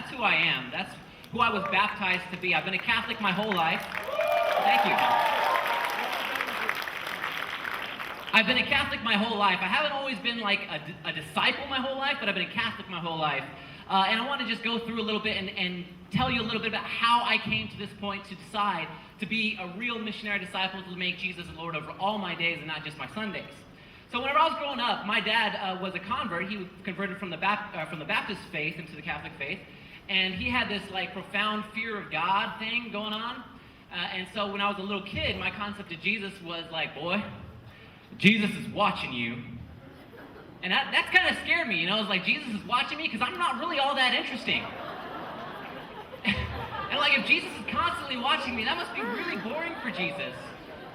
That's who I am. That's who I was baptized to be. I've been a Catholic my whole life. Thank you. I've been a Catholic my whole life. I haven't always been like a disciple my whole life, but I've been a Catholic my whole life. And I want to just go through a little bit and tell you a little bit about how I came to this point to decide to be a real missionary disciple, to make Jesus the Lord over all my days and not just my Sundays. So whenever I was growing up, my dad was a convert. He was converted from the Baptist faith into the Catholic faith. And he had this like profound fear of God thing going on. And so when I was a little kid, my concept of Jesus was like, boy, Jesus is watching you. And that kind of scared me, you know. It was like, Jesus is watching me because I'm not really all that interesting. And like, if Jesus is constantly watching me, that must be really boring for Jesus.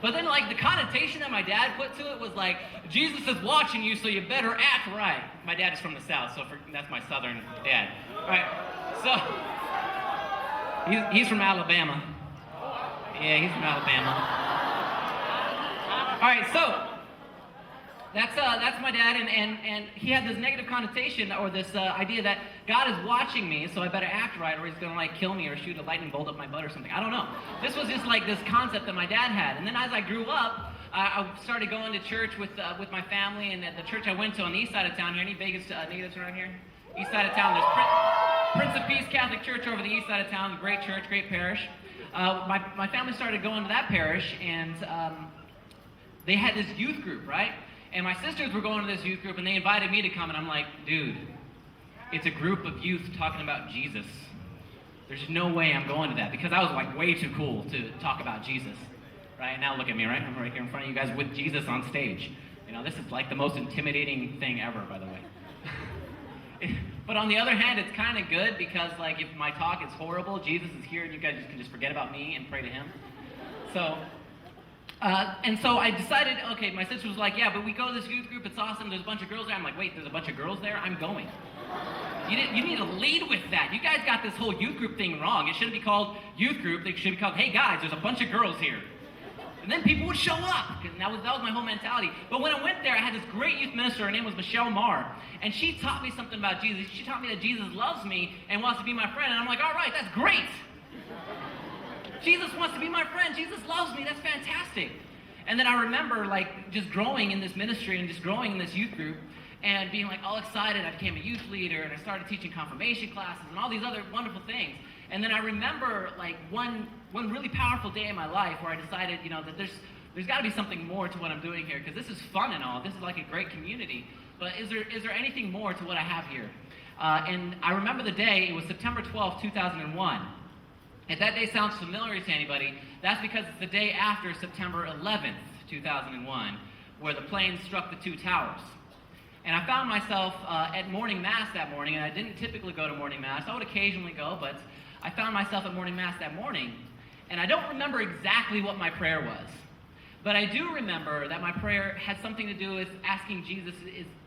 But then like the connotation that my dad put to it was like, Jesus is watching you, so you better act right. My dad is from the South, so that's my Southern dad. All right, so he's from Alabama. Yeah, he's from Alabama. All right, so that's my dad, and he had this negative connotation, or this idea that God is watching me, so I better act right, or he's gonna like kill me or shoot a lightning bolt up my butt or something. I don't know. This was just like this concept that my dad had. And then as I grew up, I started going to church with my family, and the church I went to on the east side of town here. Any Vegas natives around here? East side of town. There's Prince of Peace Catholic Church over the east side of town. Great church, great parish. My family started going to that parish, and they had this youth group, right? And my sisters were going to this youth group, and they invited me to come, and I'm like, dude, it's a group of youth talking about Jesus. There's no way I'm going to that, because I was like way too cool to talk about Jesus. Right? Now look at me, right? I'm right here in front of you guys with Jesus on stage. You know, this is like the most intimidating thing ever, by the way. But on the other hand, it's kind of good, because like if my talk is horrible, Jesus is here, and you guys can just forget about me and pray to him. And so I decided, okay, my sister was like, yeah, but we go to this youth group, it's awesome, there's a bunch of girls there. I'm like, wait, there's a bunch of girls there? I'm going. You need to lead with that. You guys got this whole youth group thing wrong. It shouldn't be called youth group. It should be called, hey guys, there's a bunch of girls here. And then people would show up, because that was my whole mentality. But when I went there, I had this great youth minister. Her name was Michelle Marr, and she taught me something about Jesus. She taught me that Jesus loves me and wants to be my friend. And I'm like, all right, that's great. Jesus wants to be my friend. Jesus loves me. That's fantastic. And then I remember like just growing in this ministry and just growing in this youth group and being like all excited. I became a youth leader, and I started teaching confirmation classes and all these other wonderful things. And then I remember like one really powerful day in my life where I decided, you know, that there's got to be something more to what I'm doing here, because this is fun and all. This is like a great community. But is there anything more to what I have here? And I remember the day. It was September 12th, 2001. If that day sounds familiar to anybody, that's because it's the day after September 11th, 2001, where the plane struck the two towers. And I found myself at morning mass that morning, and I didn't typically go to morning mass. I would occasionally go, but I found myself at morning mass that morning, and I don't remember exactly what my prayer was. But I do remember that my prayer had something to do with asking Jesus,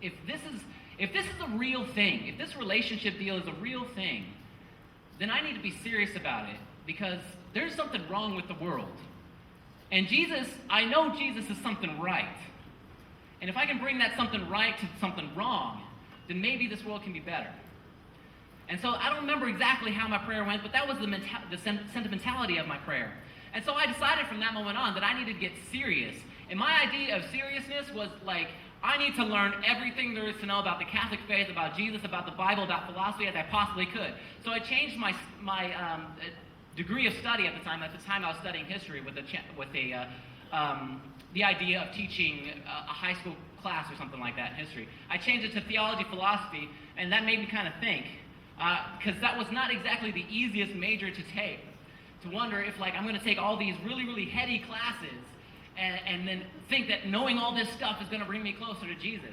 if this is a real thing, if this relationship deal is a real thing, then I need to be serious about it, because there's something wrong with the world. And Jesus, I know Jesus is something right. And if I can bring that something right to something wrong, then maybe this world can be better. And so I don't remember exactly how my prayer went, but that was the sentimentality of my prayer. And so I decided from that moment on that I needed to get serious. And my idea of seriousness was like, I need to learn everything there is to know about the Catholic faith, about Jesus, about the Bible, about philosophy as I possibly could. So I changed my degree of study at the time. At the time I was studying history with the idea of teaching a high school class or something like that in history. I changed it to theology, philosophy, and that made me kind of think, because that was not exactly the easiest major to take. To wonder if like I'm going to take all these really, really heady classes and then think that knowing all this stuff is going to bring me closer to Jesus.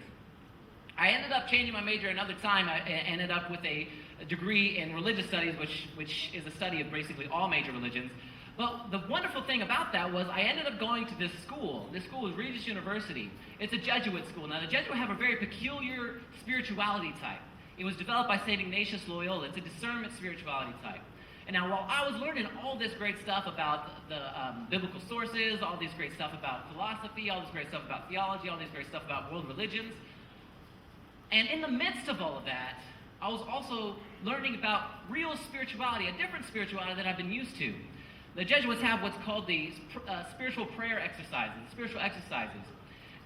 I ended up changing my major another time. I ended up with a degree in religious studies, which is a study of basically all major religions. But the wonderful thing about that was I ended up going to this school. This school is Regis University. It's a Jesuit school. Now the Jesuits have a very peculiar spirituality type. It was developed by St. Ignatius Loyola. It's a discernment spirituality type. And now while I was learning all this great stuff about the biblical sources, all this great stuff about philosophy, all this great stuff about theology, all this great stuff about world religions, and in the midst of all of that, I was also learning about real spirituality, a different spirituality that I've been used to. The Jesuits have what's called the spiritual prayer exercises, spiritual exercises.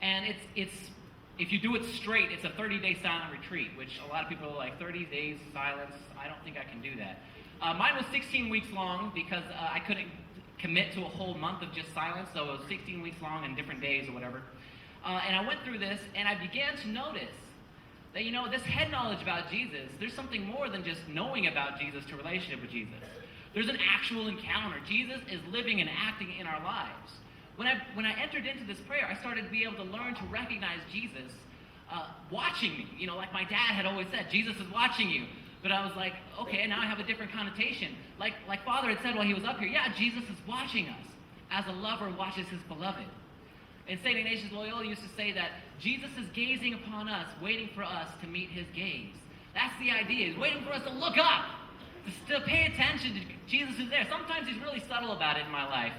And it's if you do it straight, it's a 30-day silent retreat, which a lot of people are like, 30 days silence, I don't think I can do that. Mine was 16 weeks long because I couldn't commit to a whole month of just silence, so it was 16 weeks long and different days or whatever. And I went through this, and I began to notice that, this head knowledge about Jesus, there's something more than just knowing about Jesus to relationship with Jesus. There's an actual encounter. Jesus is living and acting in our lives. When I entered into this prayer, I started to be able to learn to recognize Jesus watching me. Like my dad had always said, Jesus is watching you. But I was like, okay, now I have a different connotation. Like Father had said while he was up here, yeah, Jesus is watching us as a lover watches his beloved. And St. Ignatius Loyola used to say that Jesus is gazing upon us, waiting for us to meet his gaze. That's the idea. He's waiting for us to look up, to pay attention to Jesus is there. Sometimes he's really subtle about it in my life.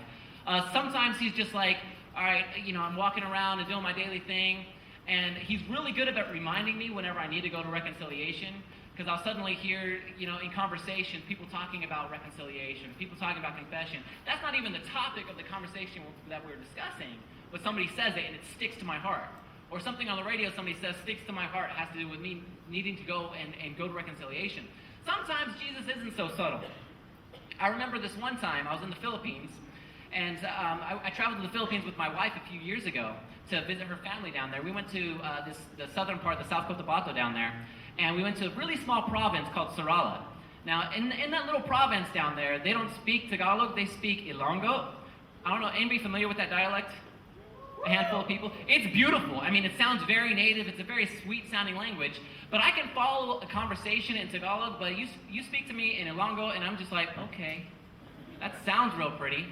Sometimes he's just like, all right, I'm walking around and doing my daily thing, and he's really good about reminding me whenever I need to go to reconciliation, because I'll suddenly hear, in conversation, people talking about reconciliation, people talking about confession. That's not even the topic of the conversation that we're discussing, but somebody says it and it sticks to my heart. Or something on the radio somebody says sticks to my heart, has to do with me needing to go and go to reconciliation. Sometimes Jesus isn't so subtle. I remember this one time, I was in the Philippines, and I traveled to the Philippines with my wife a few years ago to visit her family down there. We went to the southern part, the South Cotabato down there, and we went to a really small province called Sarala. Now, in that little province down there, they don't speak Tagalog, they speak Ilonggo. I don't know, anybody familiar with that dialect? A handful of people. It's beautiful. I mean, it sounds very native. It's a very sweet-sounding language. But I can follow a conversation in Tagalog, but you speak to me in Ilonggo, and I'm just like, okay, that sounds real pretty.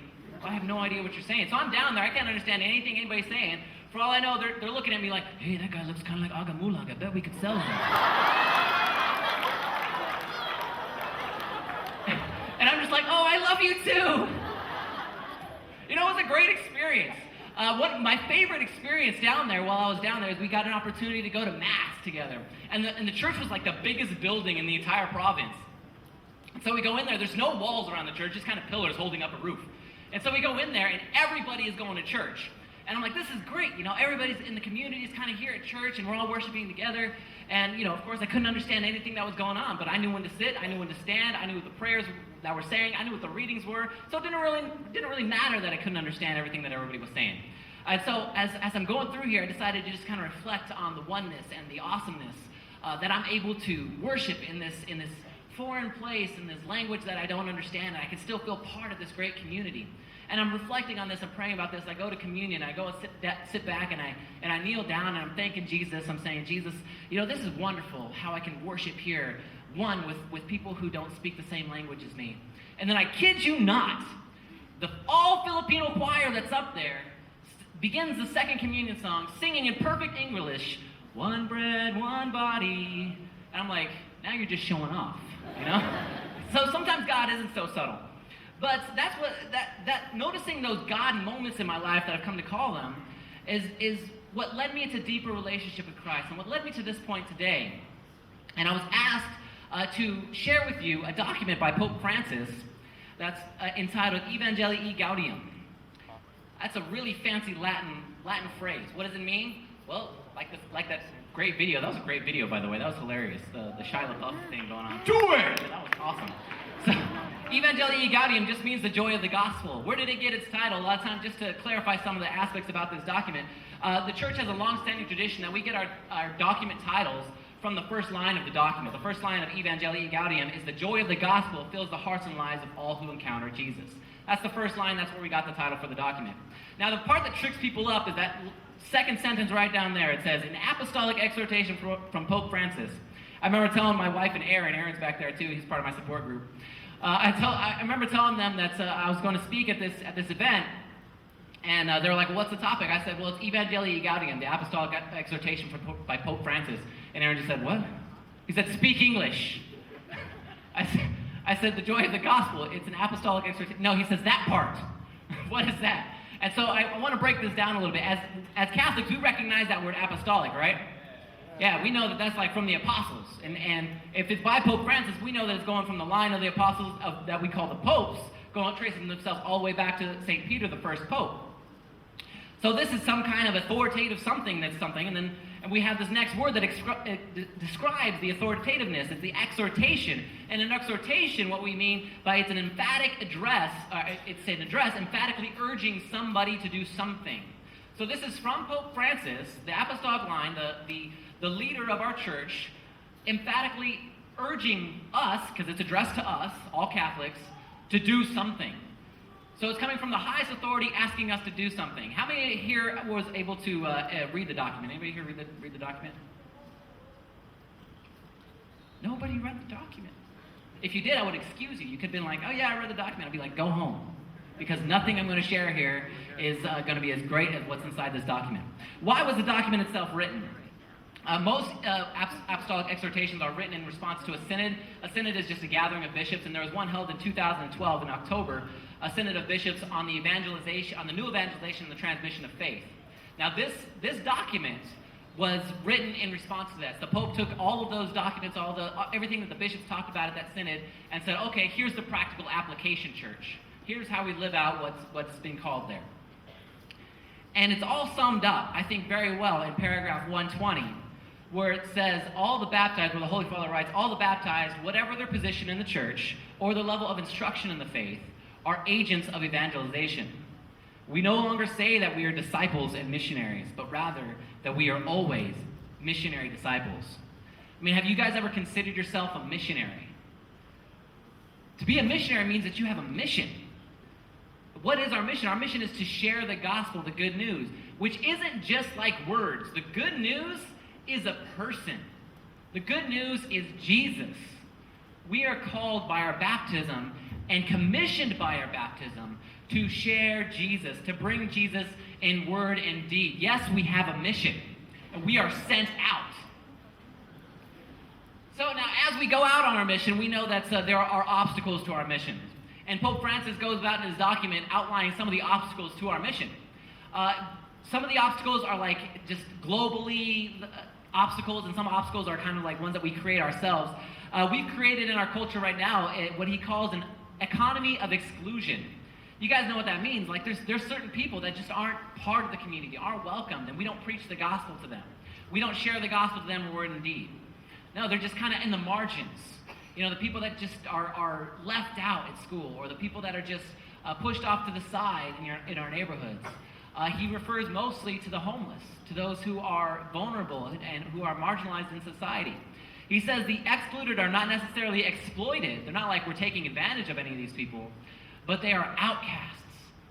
I have no idea what you're saying. So I'm down there. I can't understand anything anybody's saying. For all I know, they're looking at me like, hey, that guy looks kind of like Agamulag. I bet we could sell him. And I'm just like, oh, I love you too. It was a great experience. My favorite experience down there while I was down there is we got an opportunity to go to Mass together. And the church was like the biggest building in the entire province. And so we go in there. There's no walls around the church, just kind of pillars holding up a roof. And so we go in there, and everybody is going to church. And I'm like, this is great. Everybody's in the community is kind of here at church, and we're all worshiping together. And, of course, I couldn't understand anything that was going on, but I knew when to sit, I knew when to stand, I knew what the prayers that were saying, I knew what the readings were. So it didn't really matter that I couldn't understand everything that everybody was saying. And so as I'm going through here, I decided to just kind of reflect on the oneness and the awesomeness that I'm able to worship in this foreign place, in this language that I don't understand, and I can still feel part of this great community. And I'm reflecting on this and praying about this. I go to communion, I go and sit back, and I kneel down, and I'm thanking Jesus. I'm saying, Jesus, this is wonderful how I can worship here, one, with people who don't speak the same language as me. And then I kid you not, the all-Filipino choir that's up there begins the second communion song, singing in perfect English, one bread, one body. And I'm like, now you're just showing off, So sometimes God isn't so subtle. But that's what that noticing those God moments in my life that I've come to call them is what led me into deeper relationship with Christ and what led me to this point today. And I was asked to share with you a document by Pope Francis that's entitled Evangeli Gaudium. That's a really fancy Latin phrase. What does it mean? Well, like that great video. That was a great video, by the way. That was hilarious. The Shia LaBeouf thing going on. Do it! That was awesome. So, Evangeli Gaudium just means the joy of the gospel. Where did it get its title? A lot of times, just to clarify some of the aspects about this document, the church has a long-standing tradition that we get our document titles from the first line of the document. The first line of Evangeli Gaudium is the joy of the gospel fills the hearts and lives of all who encounter Jesus. That's the first line. That's where we got the title for the document. Now, the part that tricks people up is that second sentence right down there. It says, an apostolic exhortation from Pope Francis. I remember telling my wife and Aaron's back there too, he's part of my support group. I remember telling them that I was going to speak at this event, and they were like, well, what's the topic? I said, well, it's Evangeli Gaudium, the apostolic exhortation by Pope Francis. And Aaron just said, what? He said, speak English. I said, the joy of the gospel, it's an apostolic exhortation. No, he says, that part. What is that? And so I want to break this down a little bit. As Catholics, we recognize that word apostolic, right? Yeah, we know that that's like from the apostles. And if it's by Pope Francis, we know that it's going from the line of the apostles that we call the popes, going tracing themselves all the way back to St. Peter, the first pope. So this is some kind of authoritative something that's something, and we have this next word that describes the authoritativeness. It's the exhortation. And an exhortation, what we mean by it's an emphatic address, it's an address emphatically urging somebody to do something. So this is from Pope Francis, the apostolic line, the leader of our church, emphatically urging us, because it's addressed to us, all Catholics, to do something. So it's coming from the highest authority asking us to do something. How many here was able to read the document? Anybody here read the document? Nobody read the document. If you did, I would excuse you. You could have been like, oh yeah, I read the document. I'd be like, go home. Because nothing I'm going to share here is going to be as great as what's inside this document. Why was the document itself written? Most apostolic exhortations are written in response to a synod. A synod is just a gathering of bishops, and there was one held in 2012 in October, a synod of bishops on the evangelization, on the new evangelization and the transmission of faith. Now this document was written in response to this. The Pope took all of those documents, everything that the bishops talked about at that synod, and said, okay, here's the practical application, church. Here's how we live out what's being called there. And it's all summed up, I think, very well in paragraph 120, where it says, all the baptized, where the Holy Father writes, all the baptized, whatever their position in the church or their level of instruction in the faith, are agents of evangelization. We no longer say that we are disciples and missionaries, but rather that we are always missionary disciples. I mean, have you guys ever considered yourself a missionary? To be a missionary means that you have a mission. What is our mission? Our mission is to share the gospel, the good news, which isn't just like words. The good news is a person. The good news is Jesus. We are called by our baptism and commissioned by our baptism to share Jesus, to bring Jesus in word and deed. Yes, we have a mission, and we are sent out. So now, as we go out on our mission, we know that there are obstacles to our mission. And Pope Francis goes about in his document outlining some of the obstacles to our mission. Some of the obstacles are like just globally obstacles, and some obstacles are kind of like ones that we create ourselves. We've created in our culture right now what he calls an economy of exclusion. You guys know what that means. Like there's certain people that just aren't part of the community, aren't welcomed, and we don't preach the gospel to them. We don't share the gospel to them in word and deed. No, they're just kind of in the margins. You know, the people that just are left out at school, or the people that are just pushed off to the side in our neighborhoods. He refers mostly to the homeless, to those who are vulnerable and who are marginalized in society. He says the excluded are not necessarily exploited. They're not like we're taking advantage of any of these people, but they are outcasts.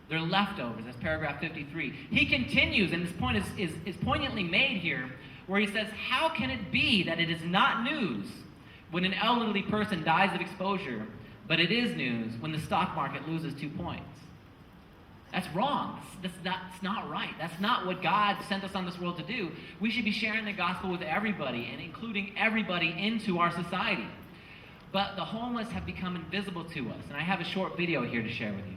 They're leftovers. That's paragraph 53. He continues, and this point is poignantly made here, where he says, how can it be that it is not news when an elderly person dies of exposure, but it is news when the stock market loses 2 points? That's wrong. That's not right. That's not what God sent us on this world to do. We should be sharing the gospel with everybody and including everybody into our society. But the homeless have become invisible to us, and I have a short video here to share with you.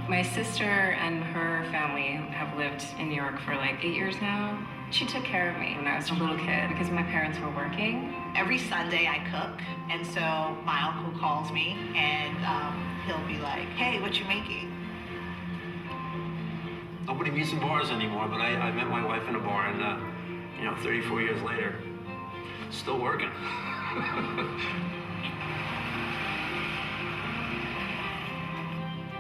My sister and her family have lived in New York for like 8 years now. She took care of me when I was a little kid because my parents were working. Every Sunday I cook, and so my uncle calls me and he'll be like, hey, what you making? Nobody meets in bars anymore, but I met my wife in a bar, and 34 years later, still working.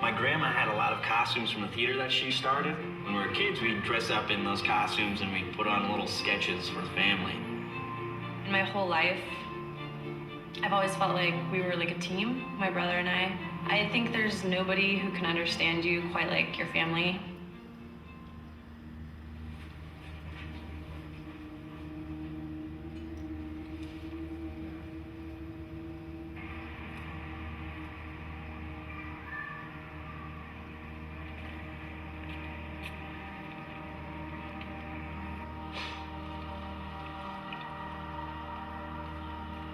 My grandma had a lot of costumes from the theater that she started. When we were kids, we'd dress up in those costumes and we'd put on little sketches for the family. My whole life, I've always felt like we were like a team, my brother and I. I think there's nobody who can understand you quite like your family.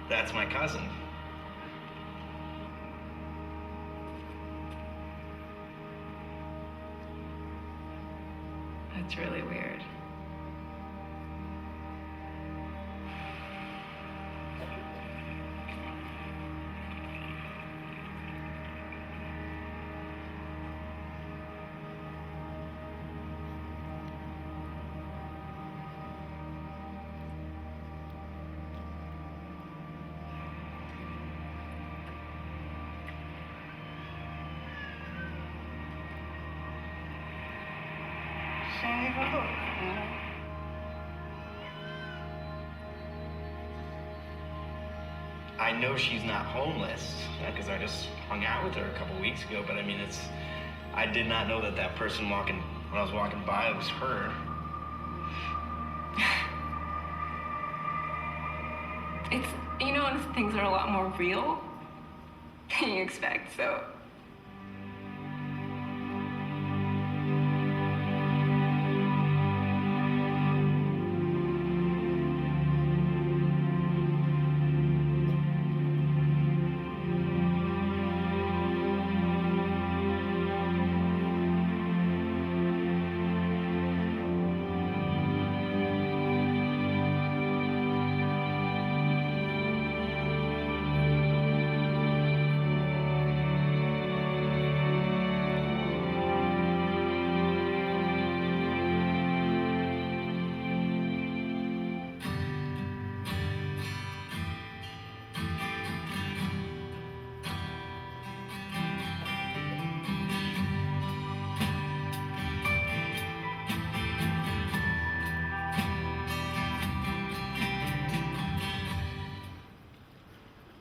That's my cousin. That's really weird. I know she's not homeless because I just hung out with her a couple weeks ago, but I mean, I did not know that that person when I was walking by, was her. It's, things are a lot more real than you expect, so.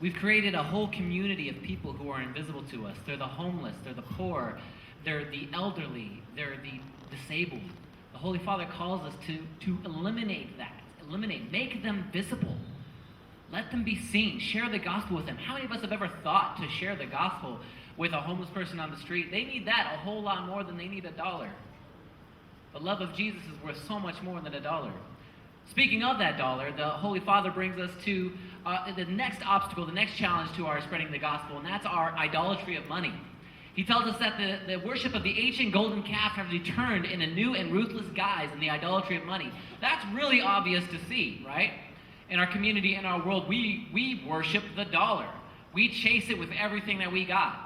We've created a whole community of people who are invisible to us. They're the homeless, they're the poor, they're the elderly, they're the disabled. The Holy Father calls us to eliminate that. Make them visible. Let them be seen. Share the gospel with them. How many of us have ever thought to share the gospel with a homeless person on the street? They need that a whole lot more than they need $1. The love of Jesus is worth so much more than $1. Speaking of that dollar, the Holy Father brings us to the next obstacle, the next challenge to our spreading the gospel, and that's our idolatry of money. He tells us that the worship of the ancient golden calf has returned in a new and ruthless guise in the idolatry of money. That's really obvious to see, right? In our community, in our world, we worship the dollar. We chase it with everything that we got.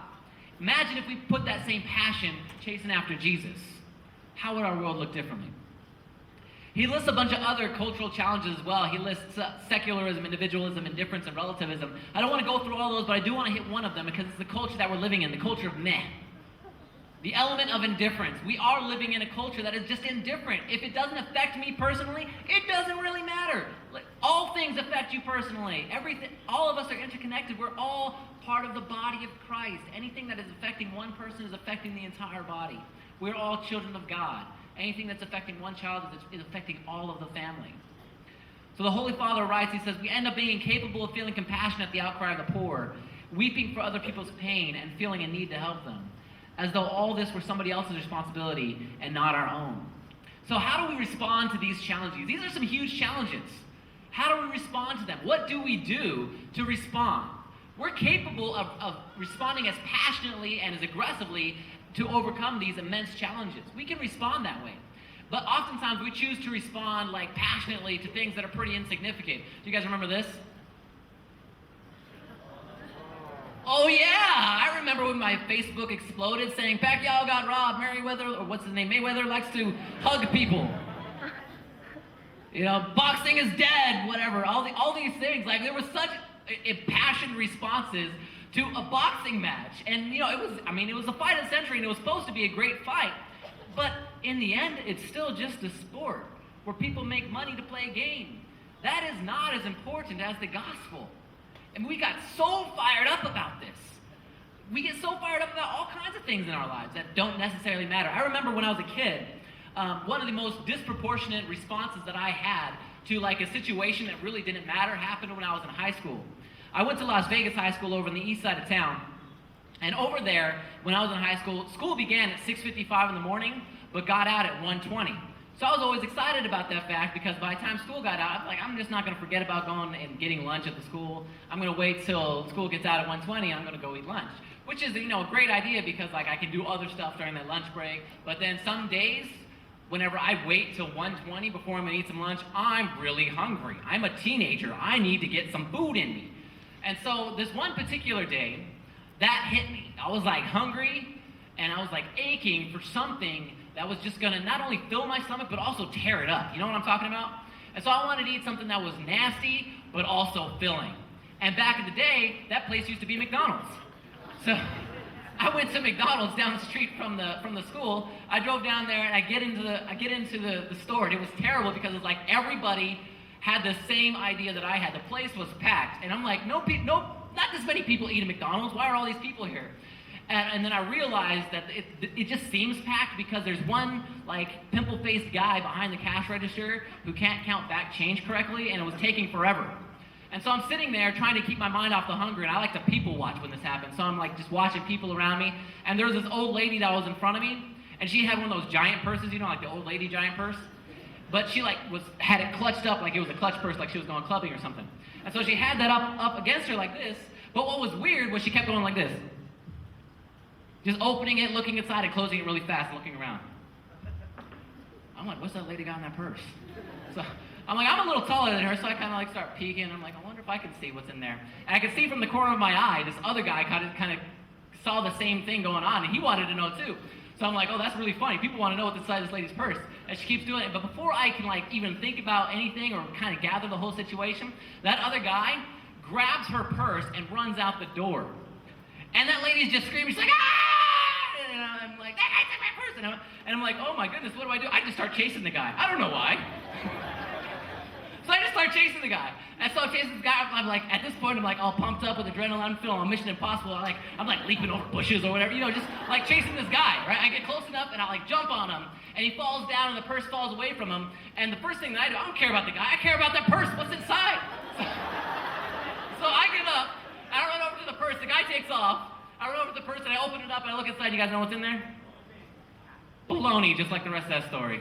Imagine if we put that same passion chasing after Jesus. How would our world look differently? He lists a bunch of other cultural challenges as well. He lists secularism, individualism, indifference, and relativism. I don't want to go through all those, but I do want to hit one of them because it's the culture that we're living in, the culture of meh. The element of indifference. We are living in a culture that is just indifferent. If it doesn't affect me personally, it doesn't really matter. All things affect you personally. Everything, all of us are interconnected. We're all part of the body of Christ. Anything that is affecting one person is affecting the entire body. We're all children of God. Anything that's affecting one child is affecting all of the family. So the Holy Father writes, he says, we end up being incapable of feeling compassion at the outcry of the poor, weeping for other people's pain and feeling a need to help them, as though all this were somebody else's responsibility and not our own. So how do we respond to these challenges? These are some huge challenges. How do we respond to them? What do we do to respond? We're capable of responding as passionately and as aggressively to overcome these immense challenges. We can respond that way. But oftentimes we choose to respond like passionately to things that are pretty insignificant. Do you guys remember this? Oh yeah, I remember when my Facebook exploded saying Pacquiao got robbed, Mayweather, or what's his name, Mayweather likes to hug people. You know, boxing is dead, whatever, all these things. Like there was such impassioned responses to a boxing match. And, you know, it was the fight of the century, and it was supposed to be a great fight. But in the end, it's still just a sport where people make money to play a game. That is not as important as the gospel. And we got so fired up about this. We get so fired up about all kinds of things in our lives that don't necessarily matter. I remember when I was a kid, one of the most disproportionate responses that I had to like a situation that really didn't matter happened when I was in high school. I went to Las Vegas High School over on the east side of town. And over there, when I was in high school, school began at 6:55 in the morning, but got out at 1:20. So I was always excited about that fact because by the time school got out, I'm just not going to forget about going and getting lunch at the school. I'm going to wait till school gets out at 1:20 and I'm going to go eat lunch. Which is, a great idea because I can do other stuff during that lunch break. But then some days, whenever I wait till 1:20 before I'm going to eat some lunch, I'm really hungry. I'm a teenager. I need to get some food in me. And so this one particular day, that hit me. I was hungry and I was aching for something that was just gonna not only fill my stomach, but also tear it up. You know what I'm talking about? And so I wanted to eat something that was nasty, but also filling. And back in the day, that place used to be McDonald's. So I went to McDonald's down the street from the school. I drove down there and I get into the store, and it was terrible because it was everybody had the same idea that I had. The place was packed. And I'm like, no, not this many people eat at McDonald's. Why are all these people here? And then I realized that it just seems packed because there's one pimple-faced guy behind the cash register who can't count back change correctly, and it was taking forever. And so I'm sitting there trying to keep my mind off the hunger, and I like to people watch when this happens. So I'm just watching people around me, and there was this old lady that was in front of me, and she had one of those giant purses, the old lady giant purse. But she had it clutched up like it was a clutch purse, like she was going clubbing or something. And so she had that up against her like this, but what was weird was she kept going like this. Just opening it, looking inside, and closing it really fast, and looking around. I'm like, what's that lady got in that purse? So I'm I'm a little taller than her, so I kind of start peeking. I'm I wonder if I can see what's in there. And I could see from the corner of my eye, this other guy kind of saw the same thing going on, and he wanted to know too. So I'm oh, that's really funny. People want to know what's inside this lady's purse. And she keeps doing it. But before I can even think about anything or kind of gather the whole situation, that other guy grabs her purse and runs out the door. And that lady's just screaming. She's ah! And I'm that guy took my purse. And I'm oh my goodness, what do? I just start chasing the guy. I don't know why. So I just start chasing the guy. And so I'm chasing the guy. I'm at this point, I'm all pumped up with adrenaline. I'm feeling Mission Impossible. I'm leaping over bushes or whatever, just chasing this guy, right? I get close enough and I jump on him. And he falls down and the purse falls away from him. And the first thing that I do, I don't care about the guy. I care about that purse. What's inside? So I get up. I run over to the purse. The guy takes off. I run over to the purse and I open it up and I look inside. You guys know what's in there? Baloney, just like the rest of that story.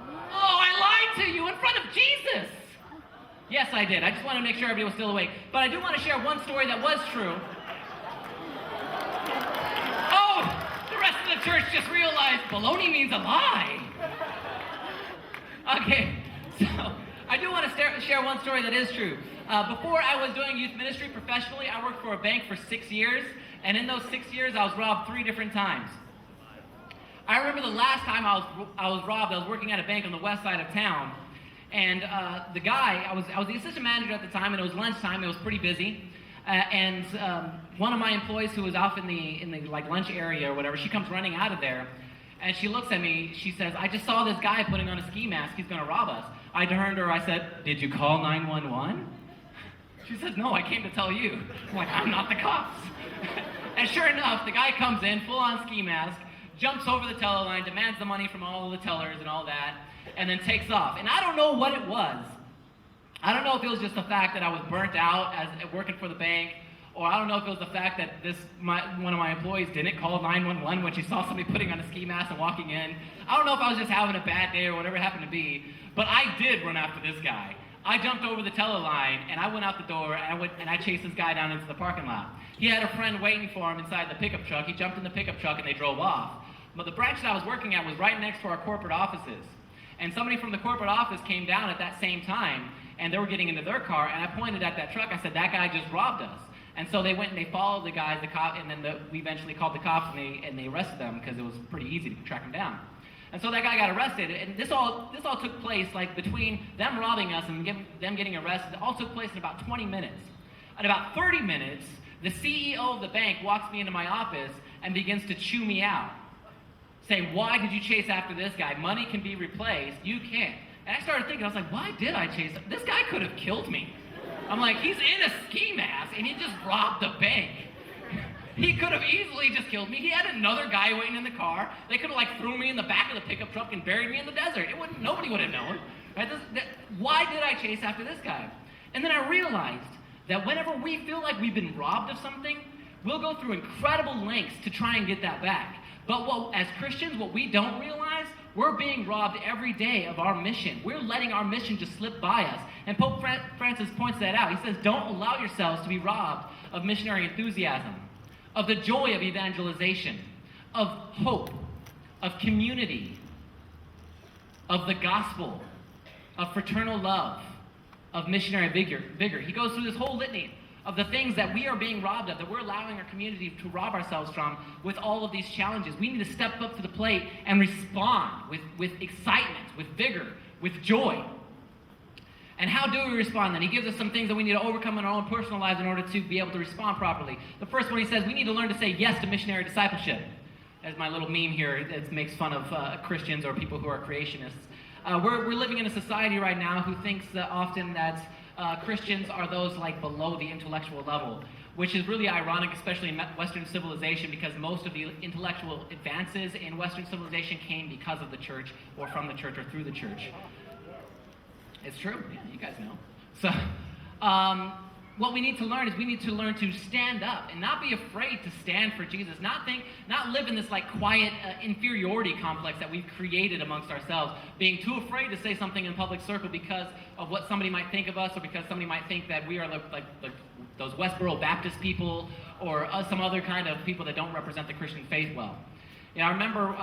Oh, I lied to you in front of Jesus. Yes, I did. I just want to make sure everybody was still awake. But I do want to share one story that was true. Oh, the rest of the church just realized baloney means a lie. Okay, so I do want to share one story that is true. Before I was doing youth ministry professionally, I worked for a bank for 6 years, and in those 6 years, I was robbed 3 different times. I remember the last time I was robbed. I was working at a bank on the west side of town, and the guy, I was the assistant manager at the time, and it was lunchtime. It was pretty busy, and one of my employees who was off in the lunch area or whatever, she comes running out of there, and she looks at me. She says, "I just saw this guy putting on a ski mask. He's going to rob us." I turned to her. I said, "Did you call 911?" She said, "No, I came to tell you." I'm I'm not the cops. And sure enough, the guy comes in, full on ski mask, jumps over the teller line, demands the money from all of the tellers and all that, and then takes off. And I don't know what it was. I don't know if it was just the fact that I was burnt out as working for the bank, or I don't know if it was the fact that one of my employees didn't call 911 when she saw somebody putting on a ski mask and walking in. I don't know if I was just having a bad day or whatever it happened to be, but I did run after this guy. I jumped over the teller line, and I went out the door, and I chased this guy down into the parking lot. He had a friend waiting for him inside the pickup truck. He jumped in the pickup truck, and they drove off. But the branch that I was working at was right next to our corporate offices. And somebody from the corporate office came down at that same time, and they were getting into their car, and I pointed at that truck. I said, "That guy just robbed us." And so they went and they followed the guys, and then we eventually called the cops, and they arrested them because it was pretty easy to track them down. And so that guy got arrested, and this all took place between them robbing us and them getting arrested. It all took place in about 20 minutes. In about 30 minutes, the CEO of the bank walks me into my office and begins to chew me out, saying, "Why did you chase after this guy? Money can be replaced. You can't." And I started thinking, I was why did I chase him? This guy could have killed me. I'm he's in a ski mask, and he just robbed the bank. He could have easily just killed me. He had another guy waiting in the car. They could have threw me in the back of the pickup truck and buried me in the desert. Nobody would have known. Right? Why did I chase after this guy? And then I realized that whenever we feel like we've been robbed of something, we'll go through incredible lengths to try and get that back. But as Christians, what we don't realize, We're being robbed every day of our mission. We're letting our mission just slip by us. And Pope Francis points that out. He says, don't allow yourselves to be robbed of missionary enthusiasm, of the joy of evangelization, of hope, of community, of the gospel, of fraternal love, of missionary vigor. He goes through this whole litany of the things that we are being robbed of, that we're allowing our community to rob ourselves from with all of these challenges. We need to step up to the plate and respond with excitement, with vigor, with joy. And how do we respond then? He gives us some things that we need to overcome in our own personal lives in order to be able to respond properly. The first one, he says, we need to learn to say yes to missionary discipleship. There's my little meme here that makes fun of Christians or people who are creationists. We're living in a society right now who thinks that often that Christians are those like below the intellectual level, which is really ironic, especially in Western civilization, because most of the intellectual advances in Western civilization came because of the church, or from the church, or through the church. It's true. Yeah, you guys know. So, what we need to learn is we need to learn to stand up and not be afraid to stand for Jesus. Not live in this like quiet inferiority complex that we've created amongst ourselves, being too afraid to say something in public circle because of what somebody might think of us, or because somebody might think that we are like those Westboro Baptist people, or some other kind of people that don't represent the Christian faith well. You know, I remember